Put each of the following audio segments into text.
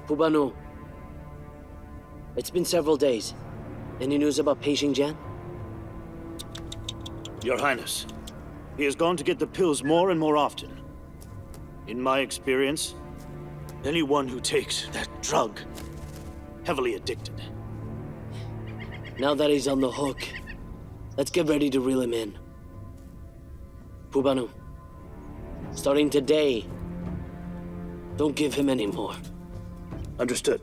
Pubanu. It's been several days. Any news about Pei Xingjian? Your Highness, he has gone to get the pills more and more often. In my experience, anyone who takes that drug, heavily addicted. Now that he's on the hook, let's get ready to reel him in. Pubanu, starting today, don't give him any more. Understood.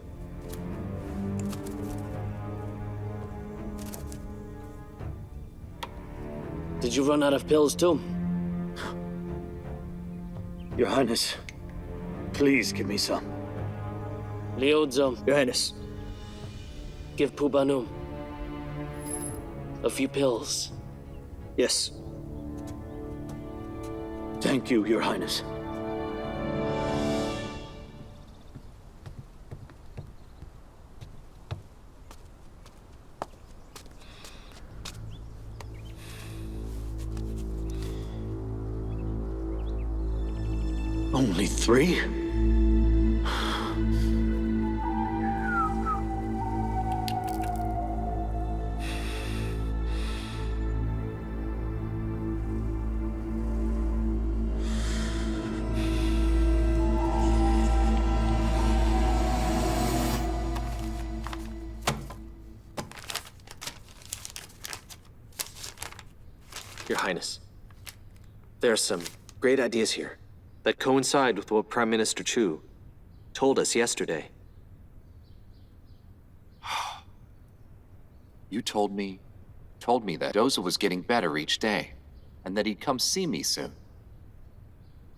Did you run out of pills too? Your Highness, please give me some. Liuzo, Your Highness. give Pubanu a few pills. Yes. Thank you, Your Highness. Only 3? Your Highness, there are some great ideas here that coincide with what Prime Minister Chu told us yesterday. You told me that Doza was getting better each day, and that he'd come see me soon.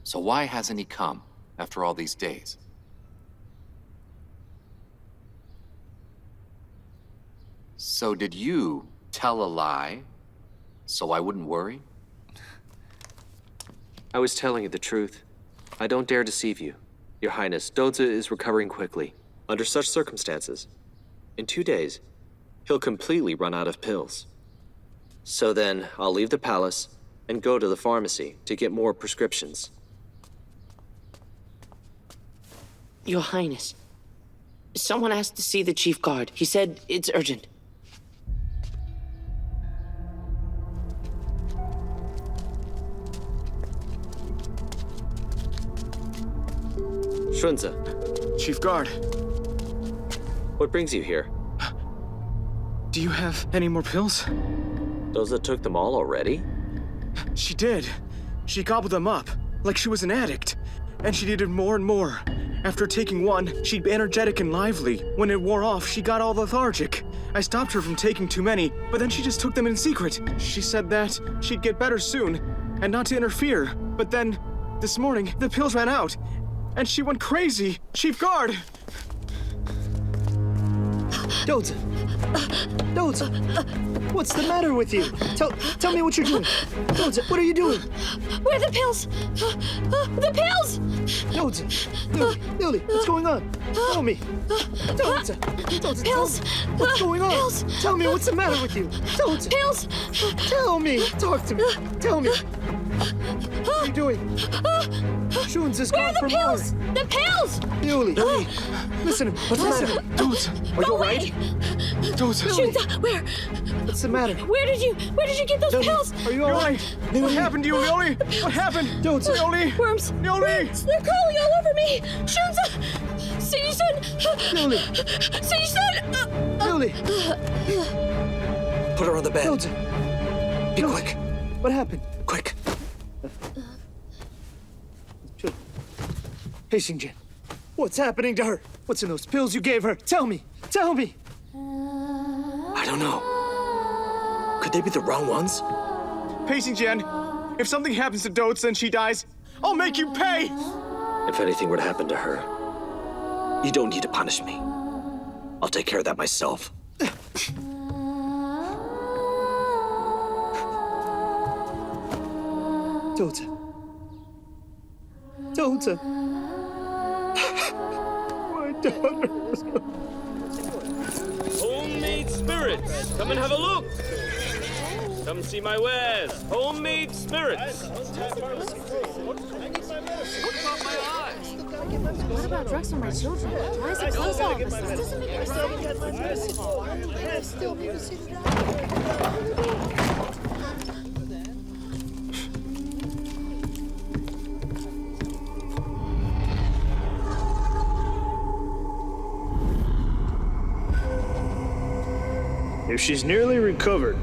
So why hasn't he come after all these days? So did you tell a lie so I wouldn't worry? I was telling you the truth. I don't dare deceive you. Your Highness, Doza is recovering quickly. Under such circumstances, in 2 days, he'll completely run out of pills. So then, I'll leave the palace and go to the pharmacy to get more prescriptions. Your Highness, someone asked to see the Chief Guard. He said it's urgent. Shunzi, Chief Guard, what brings you here? do you have any more pills? Doza took them all already? She did. She gobbled them up, like she was an addict. And she needed more and more. After taking one, she'd be energetic and lively. When it wore off, she got all lethargic. I stopped her from taking too many, but then she just took them in secret. She said that she'd get better soon, and not to interfere. But then, this morning, the pills ran out, and she went crazy. Chief Guard! Doza! Doza! What's the matter with you? Tell me what you're doing. Doza, what are you doing? Where are the pills? The pills! Doza! Lily, what's going on? Tell me. Doza! Doza, Pills! what's going on? Pills! Tell me what's the matter with you. Doza! Pills! Tell me. Talk to me. Tell me. What are you doing? Shun's is Where gone are the for pills? more. The pills! Lily, listen to me. What's the matter? Doza, are you alright? Doza, Shunza, where? What's the matter? Where did you get those pills? Are you you alright? alright? What happened to you, Leoli? What happened? Doza! Leoli! Worms! Leoli! They're crawling all over me! Shunza! Lily! Lily! Put her on the bed. Doza! Be quick. What happened? Quick. Hey, Xinjian. What's happening to her? What's in those pills you gave her? Tell me! Tell me! I don't know. Could they be the wrong ones? Pei Xingjian, if something happens to Doza and she dies, I'll make you pay! If anything were to happen to her, you don't need to punish me. I'll take care of that myself. Doza. Doza. My daughter was... Homemade spirits! Come and have a look! Come see my wares! Homemade spirits! What about my eyes? What about drugs for my children? Why is it closed all of a sudden? This doesn't make any If she's nearly recovered,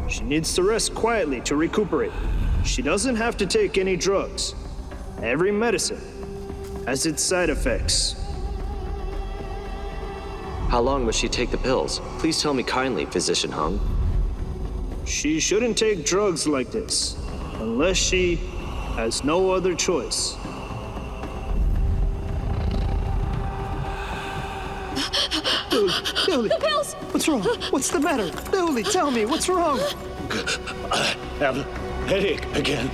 she needs to rest quietly to recuperate. She doesn't have to take any drugs. Every medicine has its side effects. How long must she take the pills? Please tell me kindly, Physician Hung. She shouldn't take drugs like this unless she has no other choice. Dooley, The pills! what's wrong? What's the matter? Dooley, tell me, what's wrong? I have a headache again.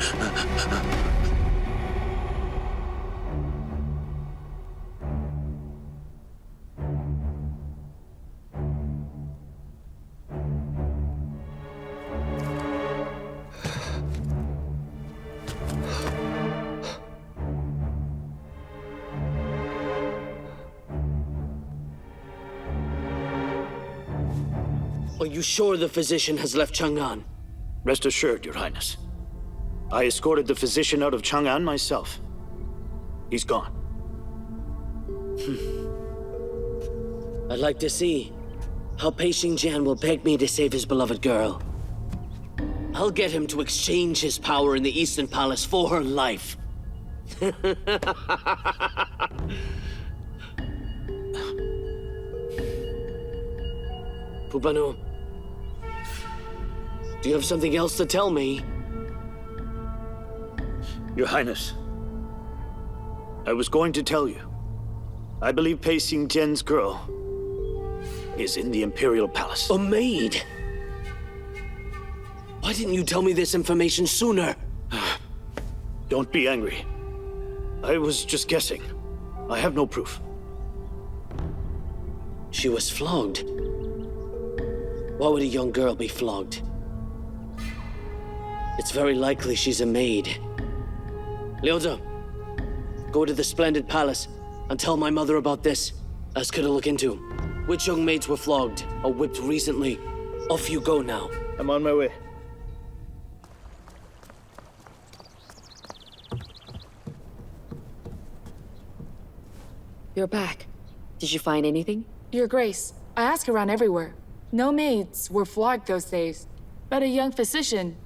Are you sure the physician has left Chang'an? Rest assured, Your Highness. I escorted the physician out of Chang'an myself. He's gone. I'd like to see how Pei Xingjian will beg me to save his beloved girl. I'll get him to exchange his power in the Eastern Palace for her life. Pupano, do you have something else to tell me? Your Highness, I was going to tell you. I believe Pei Xingjian's girl is in the Imperial Palace. A maid? Why didn't you tell me this information sooner? Don't be angry. I was just guessing. I have no proof. She was flogged. Why would a young girl be flogged? It's very likely she's a maid. Liuzi, go to the splendid palace and tell my mother about this. Ask her to look into which young maids were flogged or whipped recently. Off you go now. I'm on my way. You're back. Did you find anything? Your Grace, I asked around everywhere. No maids were flogged those days, but a young physician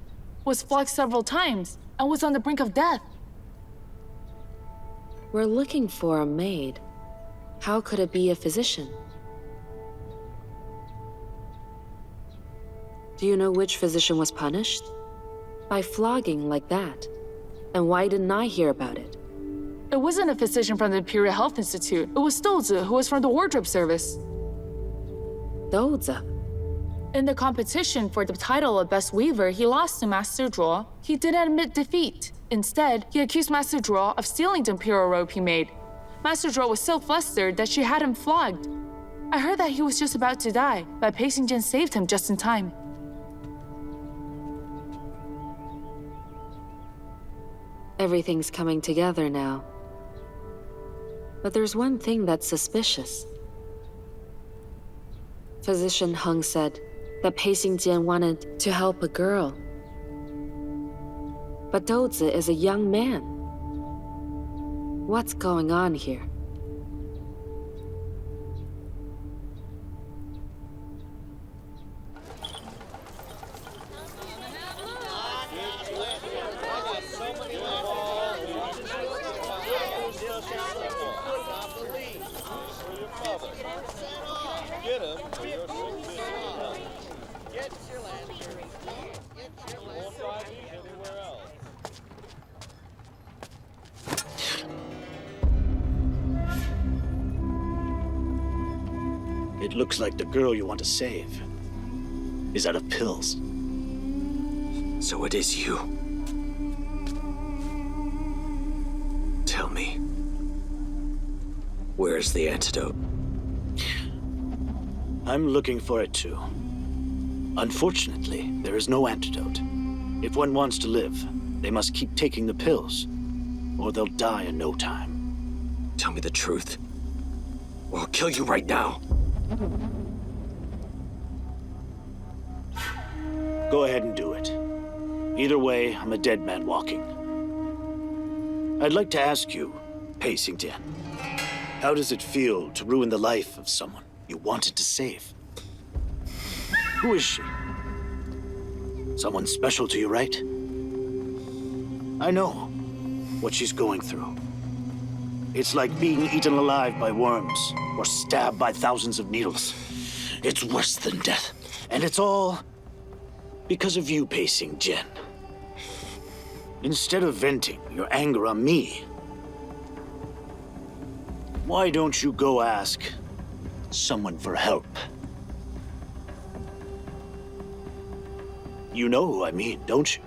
was flogged several times and was on the brink of death. We're looking for a maid. How could it be a physician? Do you know which physician was punished? By flogging like that. And why didn't I hear about it? It wasn't a physician from the Imperial Health Institute. It was Lऑflव, who was from the wardrobe service. Lऑflv? In the competition for the title of Best Weaver, he lost to Master Zhuo. He didn't admit defeat. Instead, he accused Master Zhuo of stealing the Imperial robe he made. Master Zhuo was so flustered that she had him flogged. I heard that he was just about to die, but Pei Xingjian saved him just in time. Everything's coming together now. But there's one thing that's suspicious. Physician Hung said that Pei Xingjian wanted to help a girl. But Lऑflv is a young man. What's going on here? It looks like the girl you want to save is out of pills. So it is you. Tell me, where's the antidote? I'm looking for it too. Unfortunately, there is no antidote. If one wants to live, they must keep taking the pills, or they'll die in no time. Tell me the truth, or I'll kill you right now. Go ahead and do it. Either way, I'm a dead man walking. I'd like to ask you, Pacing Tian, how does it feel to ruin the life of someone you wanted to save? Who is she? Someone special to you, right? I know what she's going through. It's like being eaten alive by worms or stabbed by thousands of needles. It's worse than death. And it's all because of you, Pacing Tian. Instead of venting your anger on me, why don't you go ask someone for help? You know who I mean, don't you?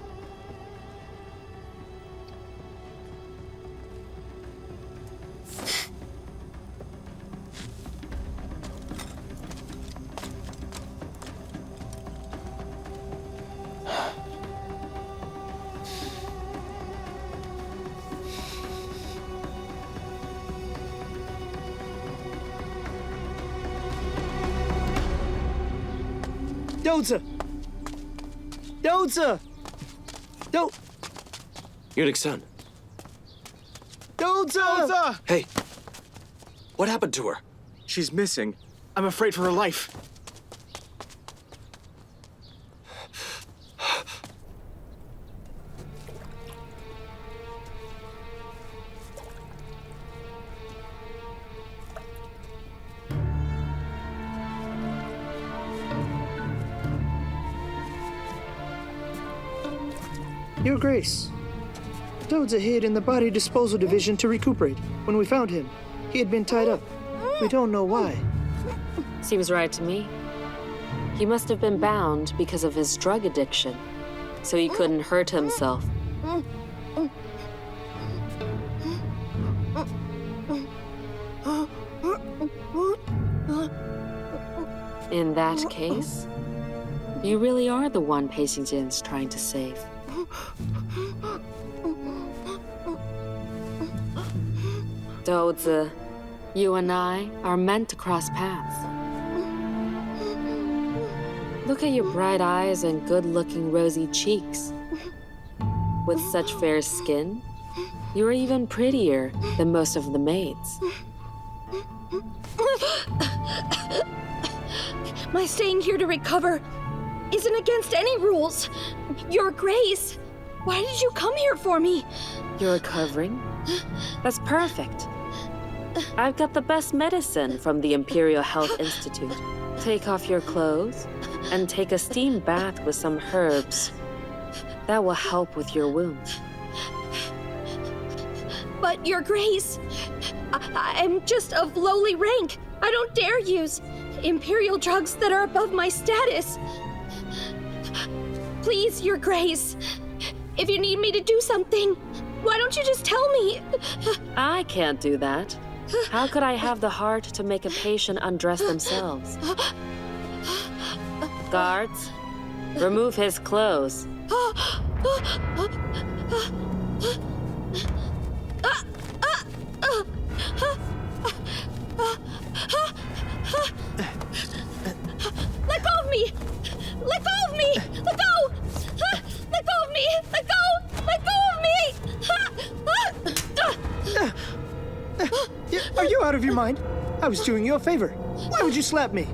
Doza! Eunuch-san. Doza! Hey, what happened to her? She's missing. I'm afraid for her life. Your Grace, Doza hid in the body disposal division to recuperate. When we found him, he had been tied up. We don't know why. Seems right to me. He must have been bound because of his drug addiction, so he couldn't hurt himself. In that case, you really are the one Pacing Tian's trying to save. Doza, you and I are meant to cross paths. Look at your bright eyes and good-looking rosy cheeks. With such fair skin, you're even prettier than most of the maids. My staying here to recover isn't against any rules. Your Grace, why did you come here for me? You're recovering? That's perfect. I've got the best medicine from the Imperial Health Institute. Take off your clothes and take a steam bath with some herbs. That will help with your wounds. But, Your Grace, I'm just of lowly rank. I don't dare use Imperial drugs that are above my status. Please, Your Grace, if you need me to do something, why don't you just tell me? I can't do that. How could I have the heart to make a patient undress themselves? Guards, remove his clothes. Let go of me! Let go of me! Let go! Let go of me! Let go! Let go of me! Are you out of your mind? I was doing you a favor. Why would you slap me?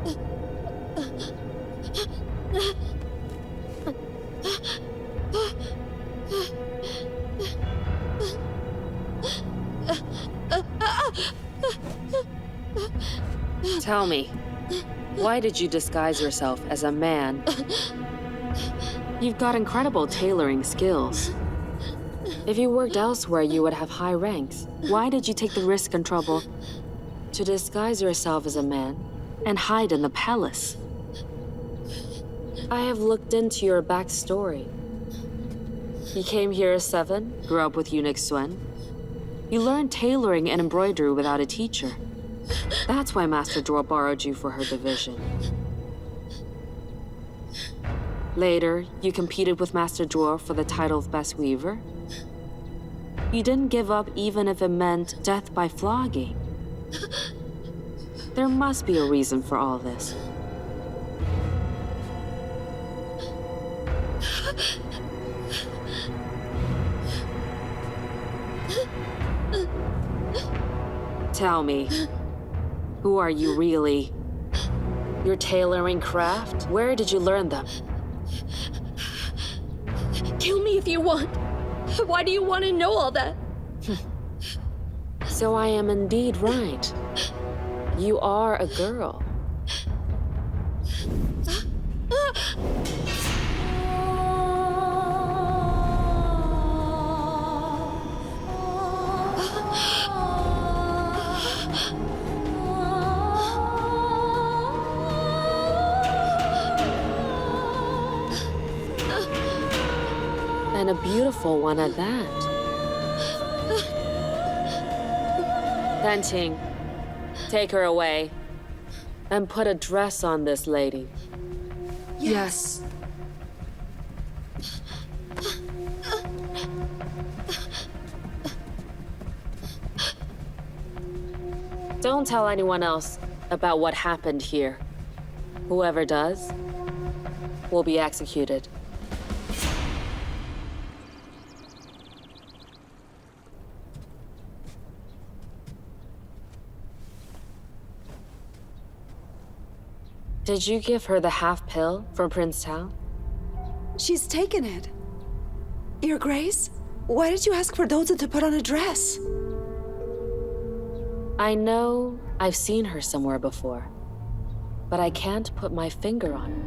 Tell me, why did you disguise yourself as a man? You've got incredible tailoring skills. If you worked elsewhere, you would have high ranks. Why did you take the risk and trouble to disguise yourself as a man and hide in the palace? I have looked into your backstory. You came here as 7, grew up with Eunuch Suen. You learned tailoring and embroidery without a teacher. That's why Master Draw borrowed you for her division. Later, you competed with Master Draw for the title of Best Weaver. You didn't give up even if it meant death by flogging. There must be a reason for all this. Tell me, who are you really? Your tailoring craft? Where did you learn them? Kill me if you want. Why do you want to know all that? So I am indeed right. You are a girl. And a beautiful one at that. Danting, take her away. And put a dress on this lady. Yes. Don't tell anyone else about what happened here. Whoever does will be executed. Did you give her the half pill from Prince Town? She's taken it. Your Grace, why did you ask for Doza to put on a dress? I know I've seen her somewhere before, but I can't put my finger on her.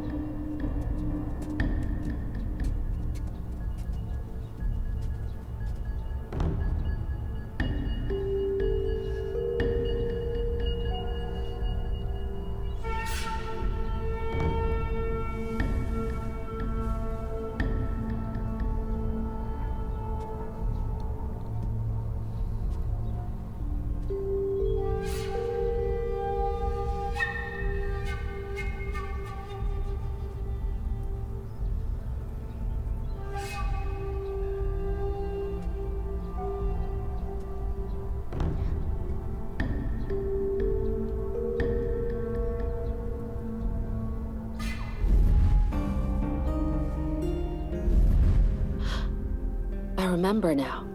I remember now.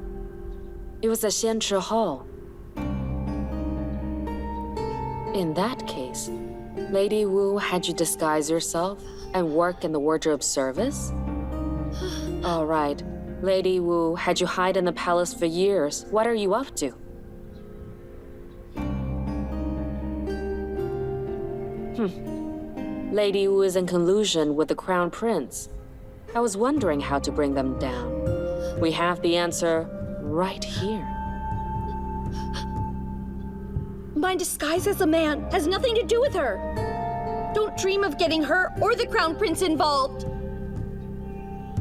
It was at Xianchi Hall. In that case, Lady Wu had you disguise yourself and work in the wardrobe service? All right. Lady Wu had you hide in the palace for years. What are you up to? Lady Wu is in collusion with the Crown Prince. I was wondering how to bring them down. We have the answer right here. My disguise as a man has nothing to do with her. Don't dream of getting her or the Crown Prince involved.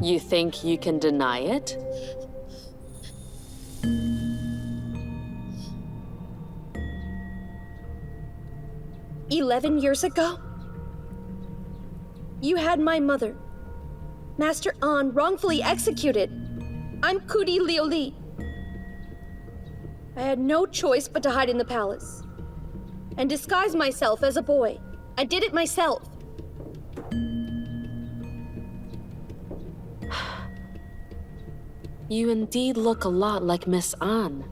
You think you can deny it? "11 years ago, you had my mother, Master An, wrongfully executed. I'm Kuti Lioli. I had no choice but to hide in the palace and disguise myself as a boy. I did it myself. You indeed look a lot like Miss An.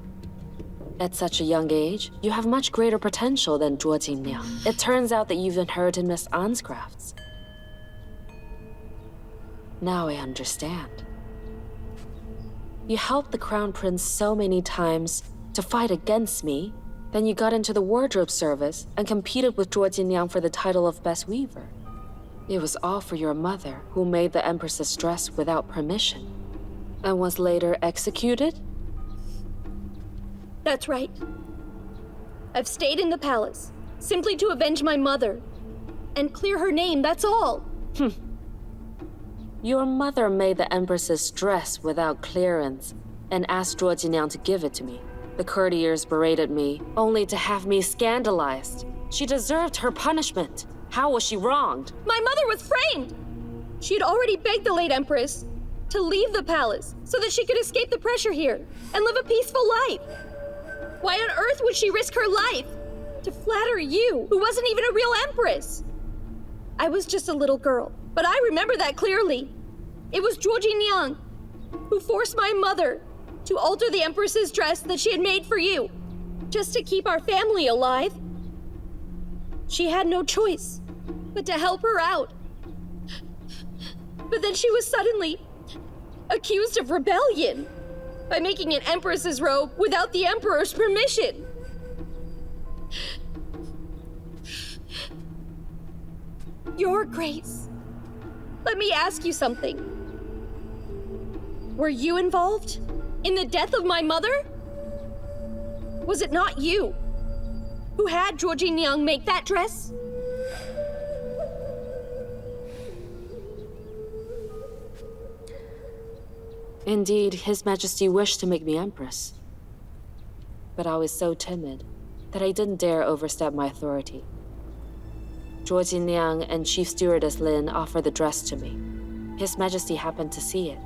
At such a young age, you have much greater potential than Zhuo Jinliang. It turns out that you've inherited Miss An's crafts. Now I understand. You helped the Crown Prince so many times to fight against me, then you got into the wardrobe service and competed with Zhuo Jinliang for the title of Best Weaver. It was all for your mother, who made the Empress's dress without permission, and was later executed? That's right. I've stayed in the palace, simply to avenge my mother and clear her name, that's all. Your mother made the Empress's dress without clearance and asked Zhuo Jinliang to give it to me. The courtiers berated me, only to have me scandalized. She deserved her punishment. How was she wronged? My mother was framed! She had already begged the late Empress To leave the palace so that she could escape the pressure here and live a peaceful life. Why on earth would she risk her life to flatter you, who wasn't even a real empress? I was just a little girl, but I remember that clearly. It was Zhuo Jinliang who forced my mother to alter the empress's dress that she had made for you, just to keep our family alive. She had no choice but to help her out. But then she was suddenly accused of rebellion by making an empress's robe without the emperor's permission. Your Grace, let me ask you something. Were you involved in the death of my mother? Was it not you who had Zhuo Jinliang make that dress? Indeed, His Majesty wished to make me Empress. But I was so timid that I didn't dare overstep my authority. Zhuo Jinliang and Chief Stewardess Lin offered the dress to me. His Majesty happened to see it.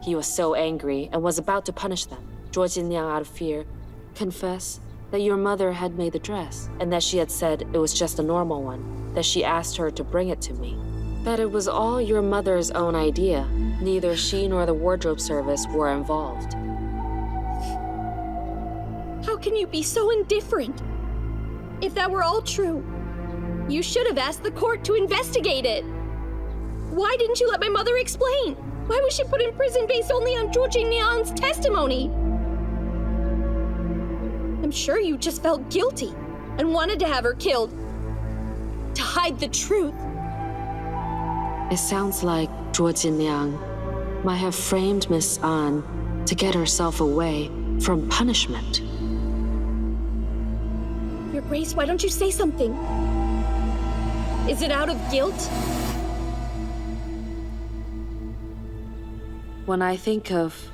He was so angry and was about to punish them. Zhuo Jinliang, out of fear, confessed that your mother had made the dress, and that she had said it was just a normal one, that she asked her to bring it to me. That it was all your mother's own idea. Neither she nor the wardrobe service were involved. How can you be so indifferent? If that were all true, you should have asked the court to investigate it. Why didn't you let my mother explain? Why was she put in prison based only on Zhuo Jinliang's testimony? I'm sure you just felt guilty and wanted to have her killed. To hide the truth. It sounds like Zhuo Jinliang might have framed Miss An to get herself away from punishment. Your Grace, why don't you say something? Is it out of guilt? When I think of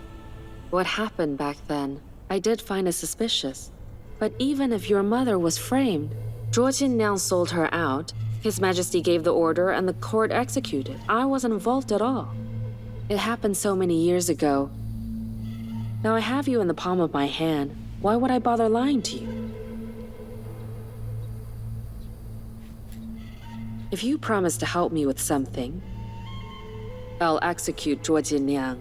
what happened back then, I did find it suspicious. But even if your mother was framed, Zhuo Jinliang sold her out, His Majesty gave the order, and the court executed. I wasn't involved at all. It happened so many years ago. Now I have you in the palm of my hand. Why would I bother lying to you? If you promise to help me with something, I'll execute Zhuo Jinliang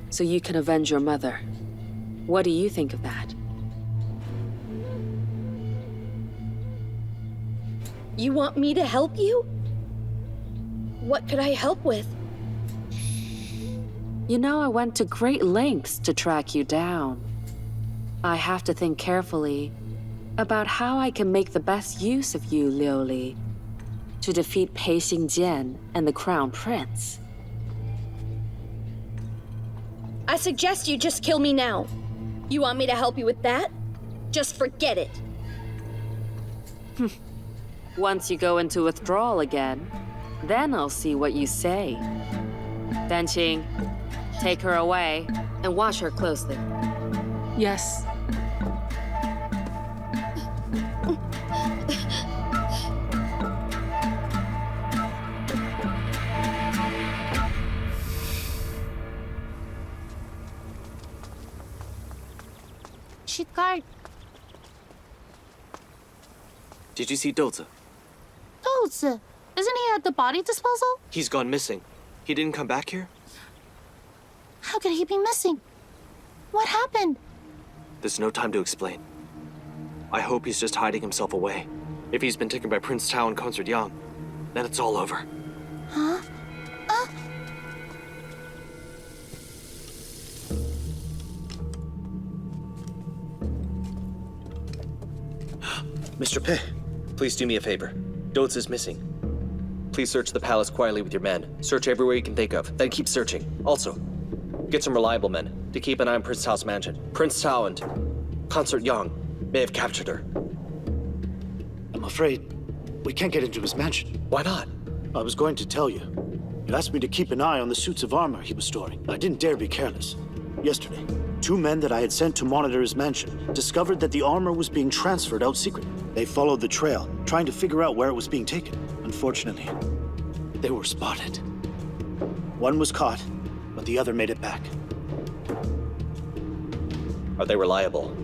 so you can avenge your mother. What do you think of that? You want me to help you? What could I help with? You know, I went to great lengths to track you down. I have to think carefully about how I can make the best use of you, Liu Li, to defeat Pei Xingjian and the Crown Prince. I suggest you just kill me now. You want me to help you with that? Just forget it. Once you go into withdrawal again, then I'll see what you say. Danqing, take her away and watch her closely. Yes. Sheet guard. Did you see Dozi? Dozi? Isn't he at the body disposal? He's gone missing. He didn't come back here? How could he be missing? What happened? There's no time to explain. I hope he's just hiding himself away. If he's been taken by Prince Tao and Consort Yang, then it's all over. Huh? Mr. Pei, please do me a favor. Dozi is missing. Please search the palace quietly with your men. Search everywhere you can think of, then keep searching. Also, get some reliable men to keep an eye on Prince Tao's mansion. Prince Tao and Consort Yang may have captured her. I'm afraid we can't get into his mansion. Why not? I was going to tell you. You asked me to keep an eye on the suits of armor he was storing. I didn't dare be careless. Yesterday, 2 men that I had sent to monitor his mansion discovered that the armor was being transferred out secretly. They followed the trail, trying to figure out where it was being taken. Unfortunately, they were spotted. One was caught, but the other made it back. Are they reliable?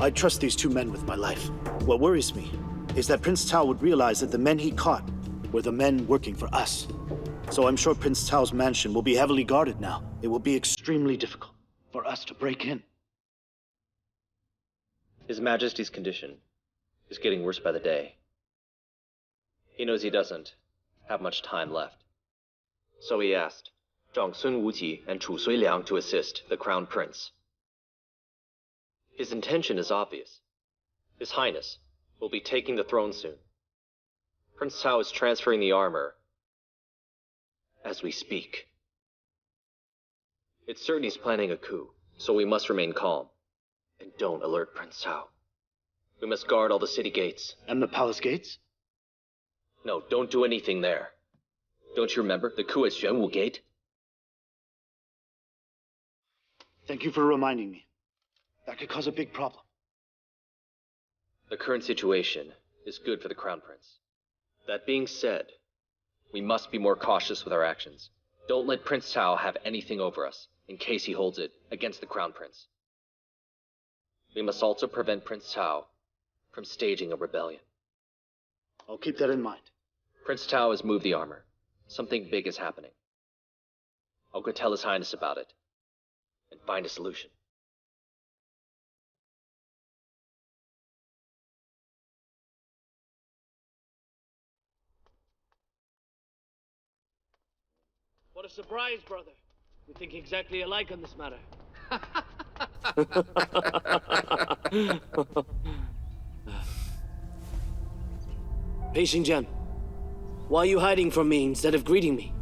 I trust these two men with my life. What worries me is that Prince Tao would realize that the men he caught were the men working for us. So I'm sure Prince Tao's mansion will be heavily guarded now. It will be extremely difficult for us to break in. His Majesty's condition is getting worse by the day. He knows he doesn't have much time left. So he asked Zhang Sun Wuji and Chu Sui Liang to assist the Crown Prince. His intention is obvious. His Highness will be taking the throne soon. Prince Tao is transferring the armor as we speak. It's certain he's planning a coup, so we must remain calm. And don't alert Prince Tao. We must guard all the city gates. And the palace gates? No, don't do anything there. Don't you remember the coup at Xuanwu Gate? Thank you for reminding me. That could cause a big problem. The current situation is good for the Crown Prince. That being said, we must be more cautious with our actions. Don't let Prince Tao have anything over us, in case he holds it against the Crown Prince. We must also prevent Prince Tao from staging a rebellion. I'll keep that in mind. Prince Tao has moved the armor. Something big is happening. I'll go tell His Highness about it and find a solution. What a surprise, brother. We think exactly alike on this matter. Pei Xingjian, why are you hiding from me instead of greeting me?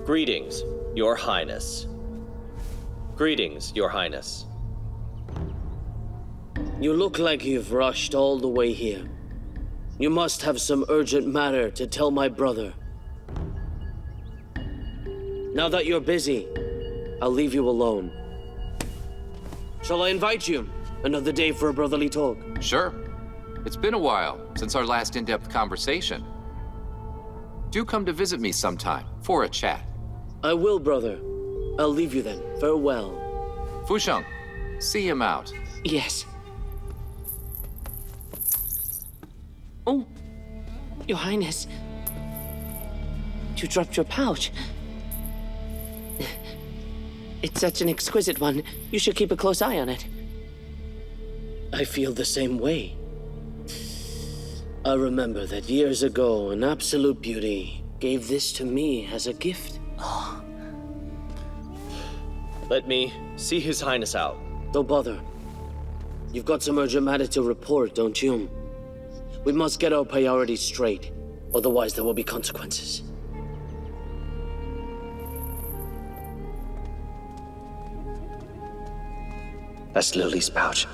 Greetings, Your Highness. Greetings, Your Highness. You look like you've rushed all the way here. You must have some urgent matter to tell my brother. Now that you're busy, I'll leave you alone. Shall I invite you another day for a brotherly talk? Sure. It's been a while since our last in-depth conversation. Do come to visit me sometime for a chat. I will, brother. I'll leave you then. Farewell. Fusheng, see him out. Yes. Oh, Your Highness. You dropped your pouch. It's such an exquisite one. You should keep a close eye on it. I feel the same way. I remember that years ago, an absolute beauty gave this to me as a gift. Let me see His Highness out. Don't bother. You've got some urgent matter to report, don't you? We must get our priorities straight. Otherwise, there will be consequences. That's Liu Li's pouch.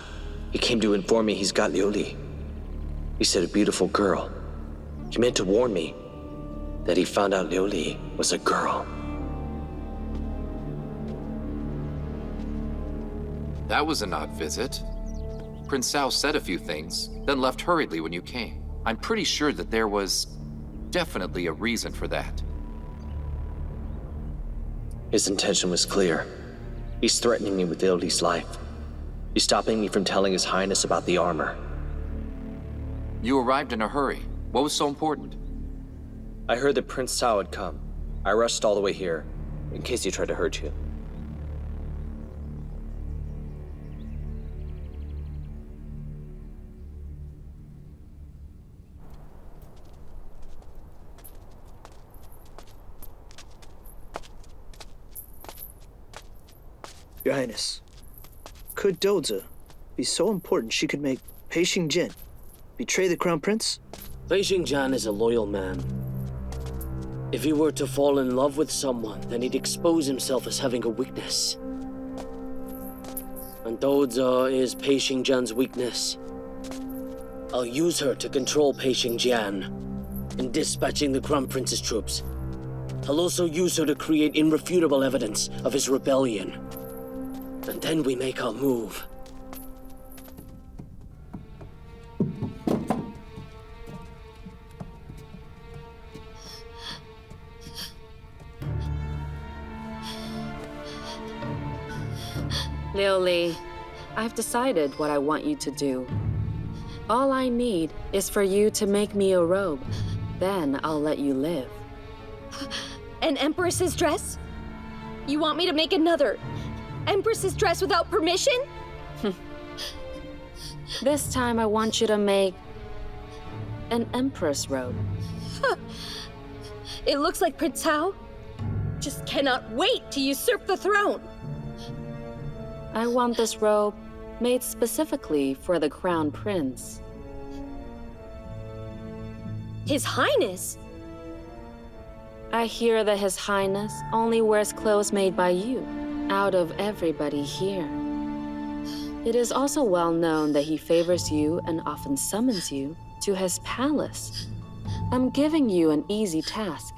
He came to inform me he's got Liu Li. He said a beautiful girl. He meant to warn me that he found out Liu Li was a girl. That was an odd visit. Prince Cao said a few things, then left hurriedly when you came. I'm pretty sure that there was definitely a reason for that. His intention was clear. He's threatening me with Liu Li's life. He's stopping me from telling His Highness about the armor. You arrived in a hurry. What was so important? I heard that Prince Cao had come. I rushed all the way here, in case he tried to hurt you. Your Highness, could Doza be so important she could make Pei Xingjian betray the Crown Prince? Pei Xingjian is a loyal man. If he were to fall in love with someone, then he'd expose himself as having a weakness. And Doza is Pei Xingjian's weakness. I'll use her to control Pei Xingjian in dispatching the Crown Prince's troops. I'll also use her to create irrefutable evidence of his rebellion. And then we make our move. Liuli, I've decided what I want you to do. All I need is for you to make me a robe. Then I'll let you live. An empress's dress? You want me to make another empress's dress without permission? This time I want you to make an empress robe. It looks like Prince Hao just cannot wait to usurp the throne. I want this robe made specifically for the crown prince. His Highness? I hear that His Highness only wears clothes made by you, out of everybody here. It is also well known that he favors you and often summons you to his palace. I'm giving you an easy task.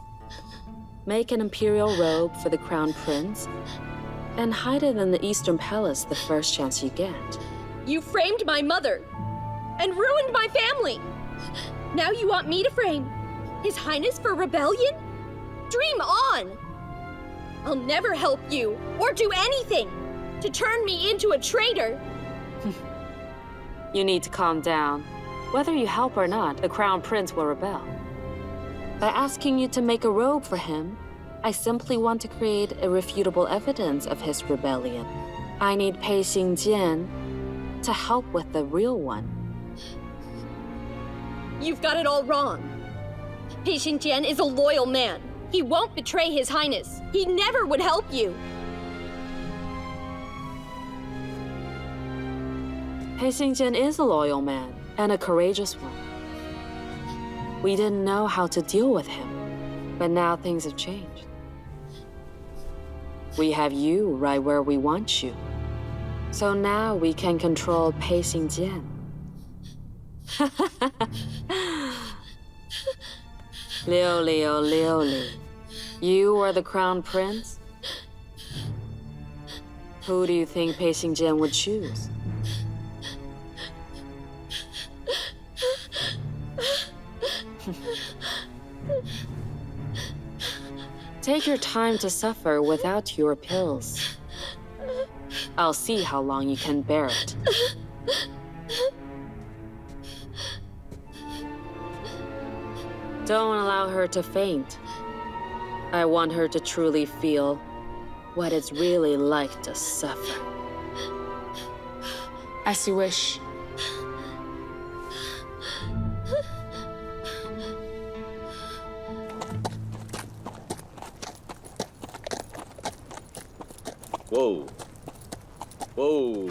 Make an imperial robe for the crown prince and hide it in the Eastern Palace the first chance you get. You framed my mother and ruined my family. Now you want me to frame His Highness for rebellion? Dream on! I'll never help you or do anything to turn me into a traitor. You need to calm down. Whether you help or not, the crown prince will rebel. By asking you to make a robe for him, I simply want to create irrefutable evidence of his rebellion. I need Pei Xingjian to help with the real one. You've got it all wrong. Pei Xingjian is a loyal man. He won't betray His Highness. He never would help you. Pei Xingjian is a loyal man and a courageous one. We didn't know how to deal with him, but now things have changed. We have you right where we want you. So now we can control Pei Xingjian. Liuli. You are the crown prince? Who do you think Pei Xingjian would choose? Take your time to suffer without your pills. I'll see how long you can bear it. Don't allow her to faint. I want her to truly feel what it's really like to suffer. As you wish. Whoa. Whoa.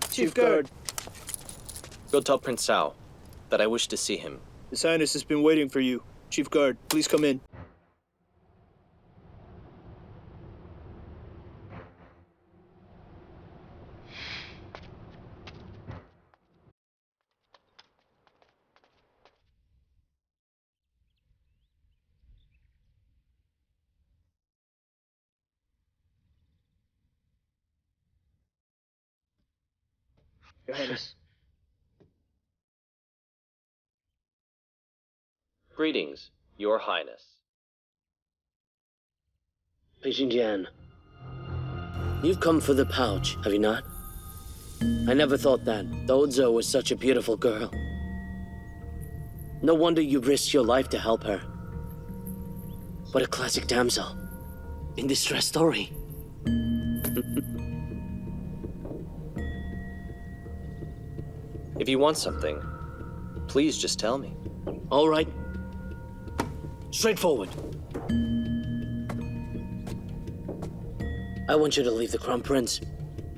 Chief Guard, Go tell Prince Hao that I wish to see him. His Highness has been waiting for you. Chief Guard, please come in. Your Highness. Greetings, Your Highness. Pei Xingjian, you've come for the pouch, have you not? I never thought that Dozo was such a beautiful girl. No wonder you risked your life to help her. What a classic damsel. In distress story. If you want something, please just tell me. All right. Straightforward. I want you to leave the Crown Prince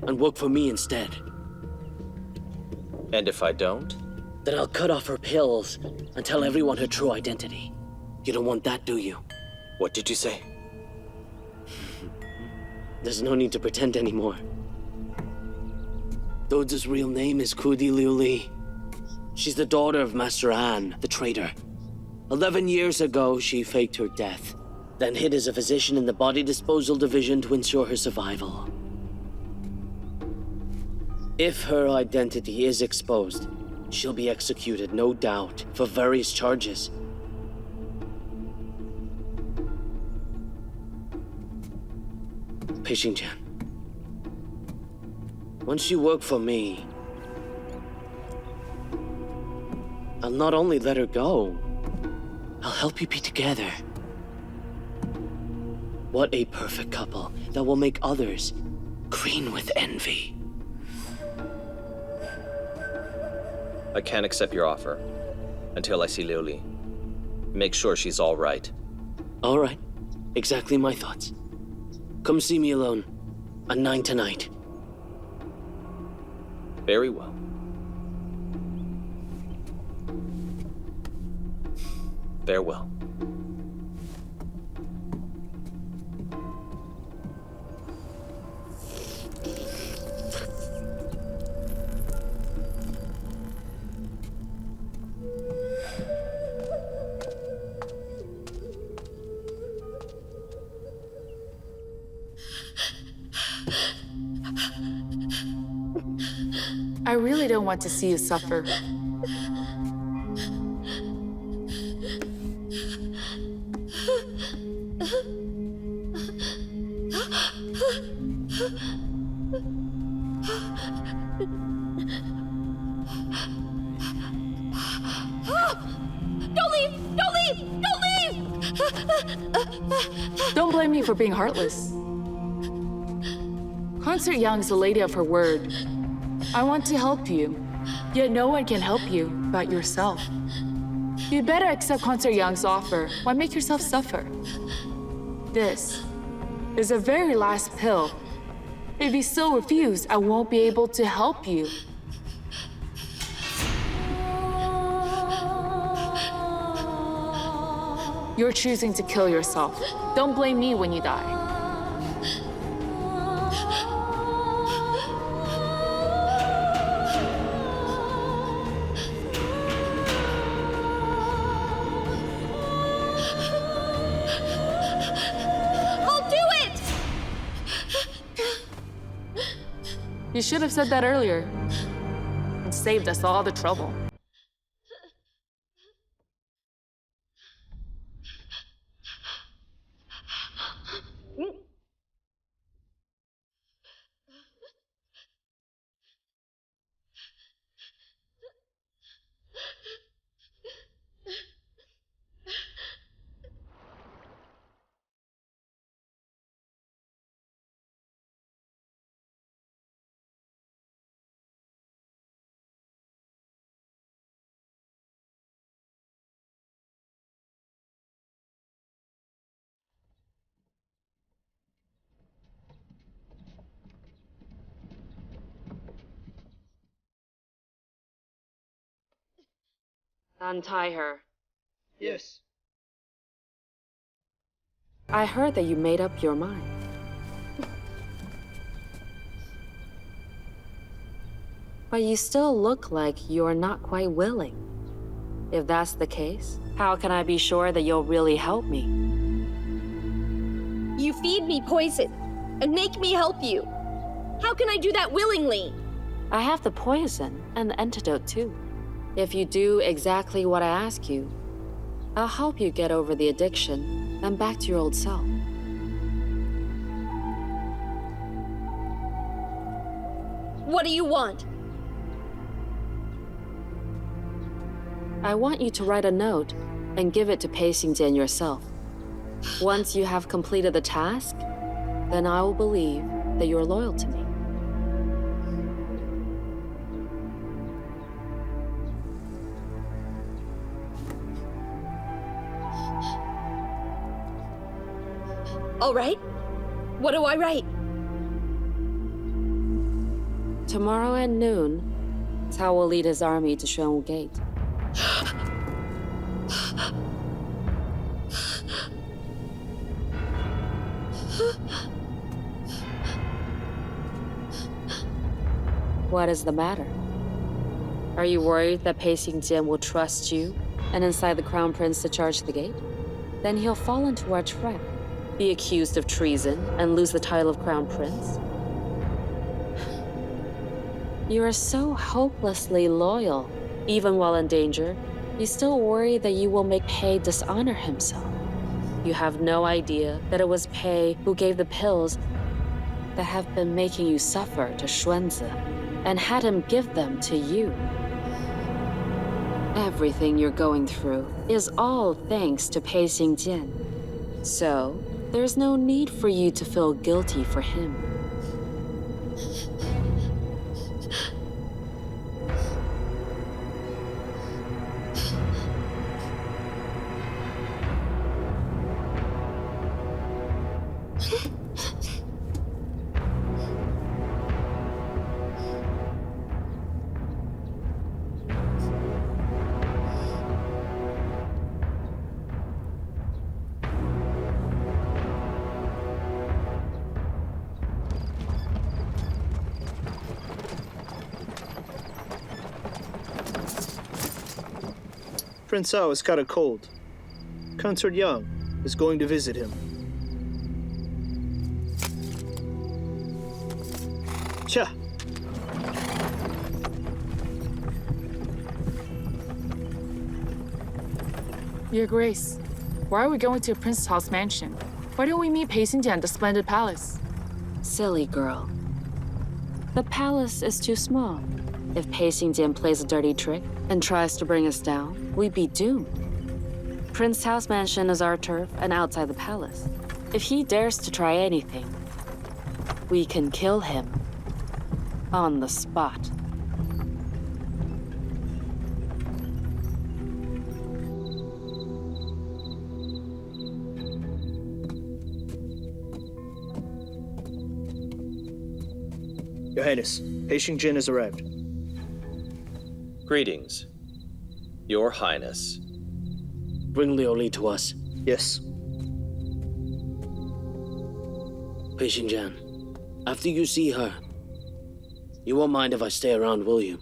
and work for me instead. And if I don't? Then I'll cut off her pills and tell everyone her true identity. You don't want that, do you? What did you say? There's no need to pretend anymore. Doza's real name is Kudi Liuli. She's the daughter of Master An, the traitor. 11 years ago, she faked her death, then hid as a physician in the body disposal division to ensure her survival. If her identity is exposed, she'll be executed, no doubt, for various charges. Pei-Xing-Jian. Once you work for me, I'll not only let her go, I'll help you be together. What a perfect couple that will make others green with envy. I can't accept your offer until I see Liu Li. Make sure she's all right. All right. Exactly my thoughts. Come see me alone at 9 tonight. Very well. Farewell. I really don't want to see you suffer. Don't leave! Don't leave! Don't leave! Don't blame me for being heartless. Concert Young's a lady of her word. I want to help you, yet no one can help you but yourself. You'd better accept Concert Young's offer. Why make yourself suffer? This is the very last pill. If you still refuse, I won't be able to help you. You're choosing to kill yourself. Don't blame me when you die. You should have said that earlier and saved us all the trouble. Untie her. Yes. I heard that you made up your mind. But you still look like you're not quite willing. If that's the case, how can I be sure that you'll really help me? You feed me poison and make me help you. How can I do that willingly? I have the poison and the antidote too. If you do exactly what I ask you, I'll help you get over the addiction and back to your old self. What do you want? I want you to write a note and give it to Pei-Xing-Jian yourself. Once you have completed the task, then I will believe that you're loyal to me. All right. What do I write? Tomorrow at noon, Cao will lead his army to Xuanwu Gate. What is the matter? Are you worried that Pei-Xing-Jian will trust you and incite the Crown Prince to charge the gate? Then he'll fall into our trap, be accused of treason, and lose the title of Crown Prince. You are so hopelessly loyal. Even while in danger, you still worry that you will make Pei dishonor himself. You have no idea that it was Pei who gave the pills that have been making you suffer to Xuanzi and had him give them to you. Everything you're going through is all thanks to Pei Xingjian. So, there's no need for you to feel guilty for him. Prince Hao has caught a cold. Consort Yang is going to visit him. Cha! Your Grace, why are we going to Prince Hao's mansion? Why don't we meet Pei Xingjian at the Splendid Palace? Silly girl. The palace is too small. If Pei Xingjian plays a dirty trick and tries to bring us down, we'd be doomed. Prince Hao's mansion is our turf and outside the palace. If he dares to try anything, we can kill him on the spot. Your Highness, Pei Xingjian has arrived. Greetings, Your Highness. Bring Liu Li to us. Yes. Pei Xingjian, after you see her, you won't mind if I stay around, will you?